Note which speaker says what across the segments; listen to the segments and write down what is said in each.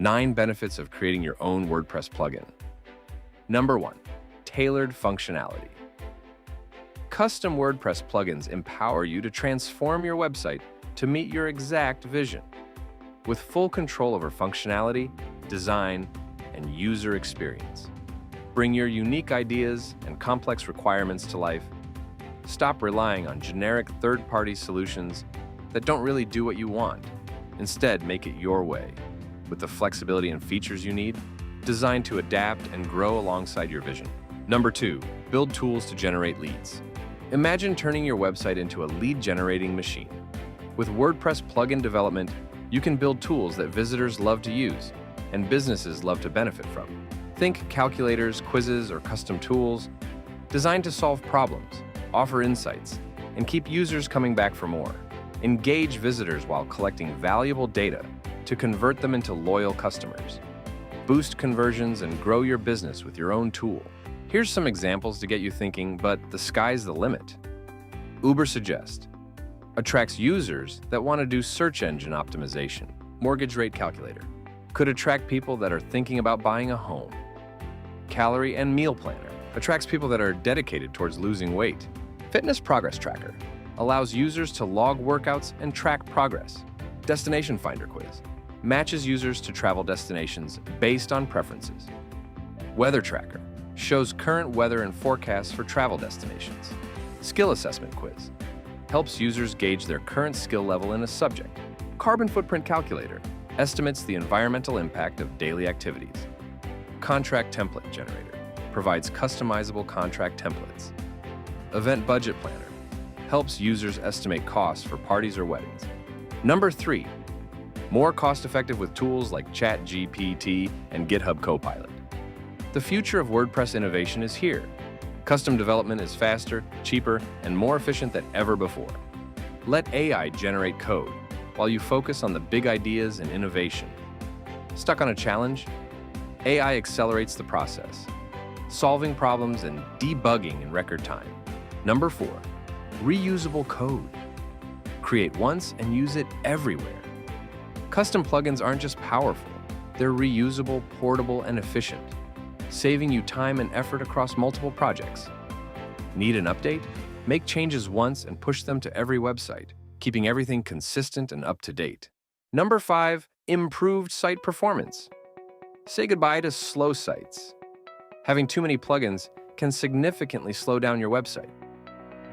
Speaker 1: 9 benefits of creating your own WordPress plugin. Number 1. Tailored functionality. Custom WordPress plugins empower you to transform your website to meet your exact vision. With full control over functionality, design, and user experience. Bring your unique ideas and complex requirements to life. Stop relying on generic third-party solutions that don't really do what you want. Instead, make it your way, with the flexibility and features you need, designed to adapt and grow alongside your vision. Number 2, build tools to generate leads. Imagine turning your website into a lead-generating machine. With WordPress plugin development, you can build tools that visitors love to use and businesses love to benefit from. Think calculators, quizzes, or custom tools designed to solve problems, offer insights, and keep users coming back for more. Engage visitors while collecting valuable data to convert them into loyal customers. Boost conversions and grow your business with your own tool. Here's some examples to get you thinking, but the sky's the limit. Uber Suggest attracts users that want to do search engine optimization. Mortgage rate calculator could attract people that are thinking about buying a home. Calorie and meal planner attracts people that are dedicated towards losing weight. Fitness progress tracker allows users to log workouts and track progress. Destination finder quiz matches users to travel destinations based on preferences. Weather tracker shows current weather and forecasts for travel destinations. Skill assessment quiz helps users gauge their current skill level in a subject. Carbon footprint calculator estimates the environmental impact of daily activities. Contract template generator provides customizable contract templates. Event budget planner helps users estimate costs for parties or weddings. Number 3, more cost-effective with tools like ChatGPT and GitHub Copilot. The future of WordPress innovation is here. Custom development is faster, cheaper, and more efficient than ever before. Let AI generate code while you focus on the big ideas and innovation. Stuck on a challenge? AI accelerates the process, solving problems and debugging in record time. Number 4, reusable code. Create once and use it everywhere. Custom plugins aren't just powerful, they're reusable, portable, and efficient, saving you time and effort across multiple projects. Need an update? Make changes once and push them to every website, keeping everything consistent and up to date. Number 5, improved site performance. Say goodbye to slow sites. Having too many plugins can significantly slow down your website.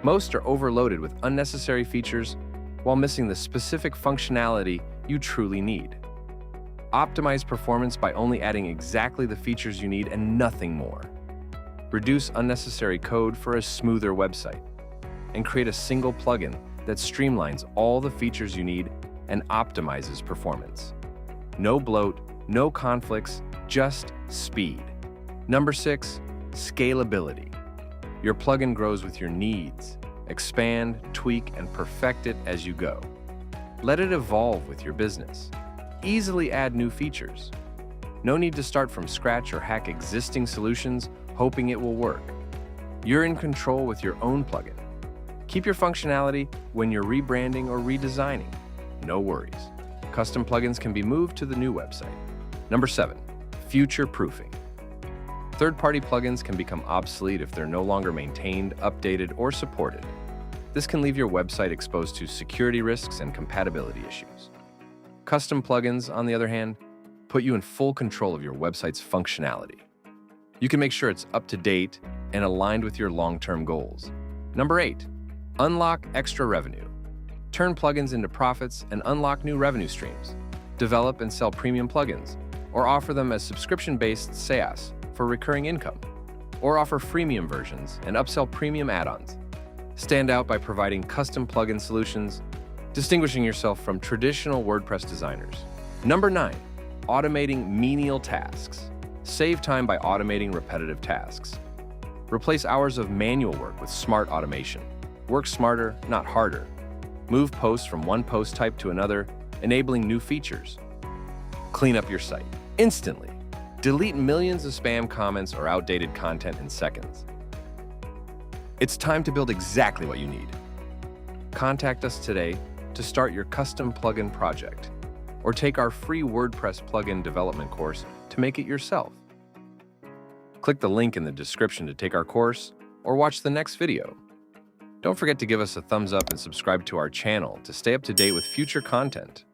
Speaker 1: Most are overloaded with unnecessary features while missing the specific functionality you truly need. Optimize performance by only adding exactly the features you need and nothing more. Reduce unnecessary code for a smoother website. And create a single plugin that streamlines all the features you need and optimizes performance. No bloat, no conflicts, just speed. Number 6, scalability. Your plugin grows with your needs. Expand, tweak, and perfect it as you go. Let it evolve with your business. Easily add new features. No need to start from scratch or hack existing solutions hoping it will work. You're in control with your own plugin. Keep your functionality when you're rebranding or redesigning. No worries. Custom plugins can be moved to the new website. Number 7, future-proofing. Third-party plugins can become obsolete if they're no longer maintained, updated, or supported. This can leave your website exposed to security risks and compatibility issues. Custom plugins, on the other hand, put you in full control of your website's functionality. You can make sure it's up to date and aligned with your long-term goals. Number 8, unlock extra revenue. Turn plugins into profits and unlock new revenue streams. Develop and sell premium plugins, or offer them as subscription-based SaaS for recurring income, or offer freemium versions and upsell premium add-ons. Stand out by providing custom plugin solutions, distinguishing yourself from traditional WordPress designers. Number 9, automating menial tasks. Save time by automating repetitive tasks. Replace hours of manual work with smart automation. Work smarter, not harder. Move posts from one post type to another, enabling new features. Clean up your site instantly. Delete millions of spam comments or outdated content in seconds. It's time to build exactly what you need. Contact us today to start your custom plugin project, or take our free WordPress plugin development course to make it yourself. Click the link in the description to take our course or watch the next video. Don't forget to give us a thumbs up and subscribe to our channel to stay up to date with future content.